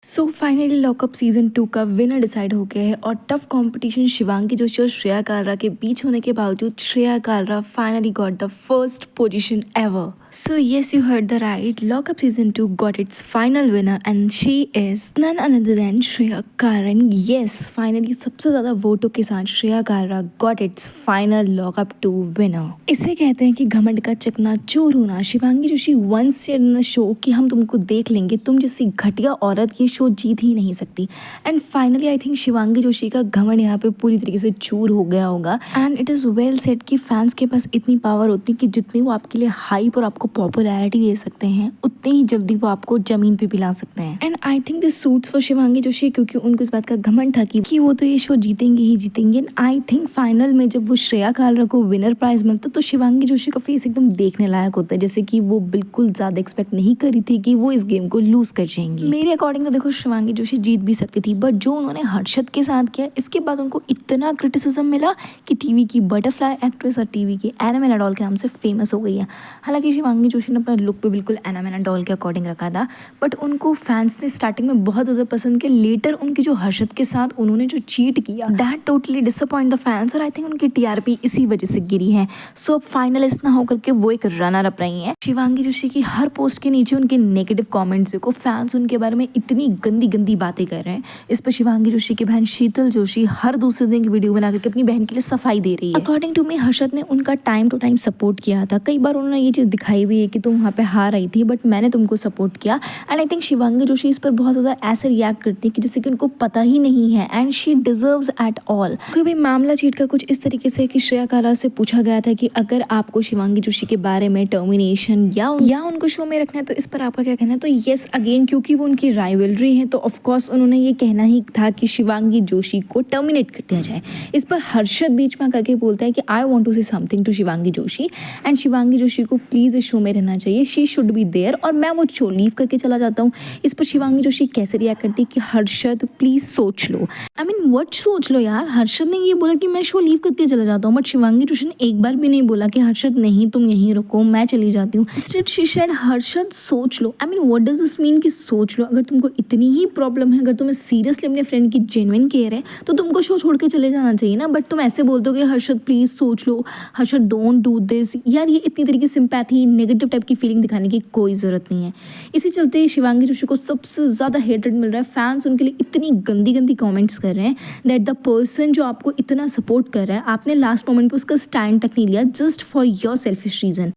So finally lockup season 2 का winner decide हो गया है और टफ कंपटीशन शिवांगी जोशी और श्रेया कालरा के बीच होने के बावजूद Shreya Kalra finally got the first position ever. So yes, you heard the right. Lockup season 2 got its final winner and she is none other than Shreya Kalra. And yes, finally सबसे ज़्यादा वोटों के साथ Shreya Kalra got its final Lockup 2 winner. इसे कहते हैं कि घमंड का चकना चूर होना. Shivangi Joshi once said in the show कि हम तुमको देख लेंगे, तुम जैसी घटिया औरत ये शो जीत ही नहीं सकती. And finally I think Shivangi Joshi का घमंड यहाँ पे पूरी तरीके से चूर हो गया होगा. And it is well set कि फैंस के पास इतनी पावर होती है कि जितनी वो आपके लिए हाइप और आपको पॉपुलैरिटी दे सकते हैं, उतनी ही जल्दी वो आपको जमीन पे पिला सकते हैं. And I think this suits for Shivangi Joshi, क्योंकि उनको इस बात का घमंड था कि वो तो ये शो जीतेंगे ही जीतेंगे. एंड आई थिंक फाइनल में जब वो श्रेया कालरा को विनर प्राइज मिलता तो शिवांगी जोशी का फेस एकदम देखने लायक होता है, जैसे कि वो बिल्कुल ज़्यादा एक्सपेक्ट नहीं करी थी कि वो इस गेम को लूज कर जाएंगी. मेरे अकॉर्डिंग तो देखो शिवांगी जोशी जीत भी सकती थी, बट जो उन्होंने हर्षद के साथ किया इसके बाद उनको इतना क्रिटिसिज्म मिला कि टीवी की बटरफ्लाई एक्ट्रेस और टीवी की एना मैना डॉल के नाम से फेमस हो गई है. हालांकि शिवांगी जोशी ने अपना लुक पे बिल्कुल एना मैना डॉल के अकॉर्डिंग रखा था, बट उनको फैंस ने स्टार्टिंग में बहुत ज़्यादा पसंद किया. लेटर उनकी जो हर्षद के साथ उन्होंने जो चीट किया, that totally disappoint the fans और आई थिंक उनकी टीआरपी इसी वजह से गिरी है. सो अब फाइनलिस्ट ना होकर के वो एक रनर अप रही हैं. शिवांगी जोशी की हर पोस्ट के नीचे उनके नेगेटिव कॉमेंट्स देखो, फैंस उनके बारे में इतनी गंदी गंदी बातें कर रहे हैं. इस पर शिवांगी जोशी की बहन शीतल जोशी हर दूसरे दिन की वीडियो बना करके अपनी बहन के लिए सफाई दे रही है. अकॉर्डिंग टू मी हर्षद ने उनका टाइम टू टाइम सपोर्ट किया था. कई बार उन्होंने ये चीज़ दिखाई भी है कि तुम वहाँ पे हार आई थी बट मैंने तुमको सपोर्ट किया. And I think Shivangi Joshi इस पर बहुत ज़्यादा ऐसे रिएक्ट करती है कि जैसे कि उनको पता ही नहीं है. And she deserves at all. क्योंकि भाई मामला चीट का कुछ इस तरीके से है कि श्रेया कालरा से पूछा गया था कि अगर आपको शिवांगी जोशी के बारे में टर्मिनेशन या उनको शो में रखना है तो इस पर आपका क्या कहना है. तो येस अगेन, क्योंकि वो उनकी राइवलरी है तो ऑफकोर्स उन्होंने ये कहना ही था कि शिवांगी जोशी को टर्मिनेट कर दिया जाए. इस पर हर्षद बीच में करके बोलता है कि I want to say something to Shivangi Joshi and Shivangi Joshi को प्लीज़ इस शो में रहना चाहिए, शी शुड बी देयर, और मैं वो शो लीव करके चला जाता हूँ. इस पर शिवांगी जोशी कैसे रिएक्ट करती है कि हर्षद प्लीज़ सोच लो. आई मीन व्हाट सोच लो यार. हर्षद ने ये बोला कि मैं शो लीव करके चला जाता हूँ, बट शिवांगी जोशी ने एक बार भी नहीं बोला कि हर्षद नहीं तुम यहीं रुको मैं चली जाती हूँ. इंस्टेड शी सेड हर्षद सोच लो. I mean what does this mean कि सोच लो. अगर तुमको इतनी ही प्रॉब्लम है, अगर तुम्हें सीरियसली अपने फ्रेंड की जेन्युइन केयर है तो तुमको शो छोड़ के चले जाना चाहिए ना. बट तुम ऐसे बोल दो कि हर्षद प्लीज़ सोच लो, हर्षद डोंट डू दिस. यार ये इतनी तरीके सिंपैथी नेगेटिव टाइप की फीलिंग दिखाने की कोई ज़रूरत नहीं है. इसी चलते शिवांगी जोशी को सबसे ज़्यादा हेटेड मिल रहा है. फैंस उनके लिए इतनी गंदी गंदी कमेंट्स कर रहे हैं दैट द पर्सन जो आपको इतना सपोर्ट कर रहा है आपने लास्ट मोमेंट पे उसका स्टैंड तक नहीं लिया just for your selfish reason.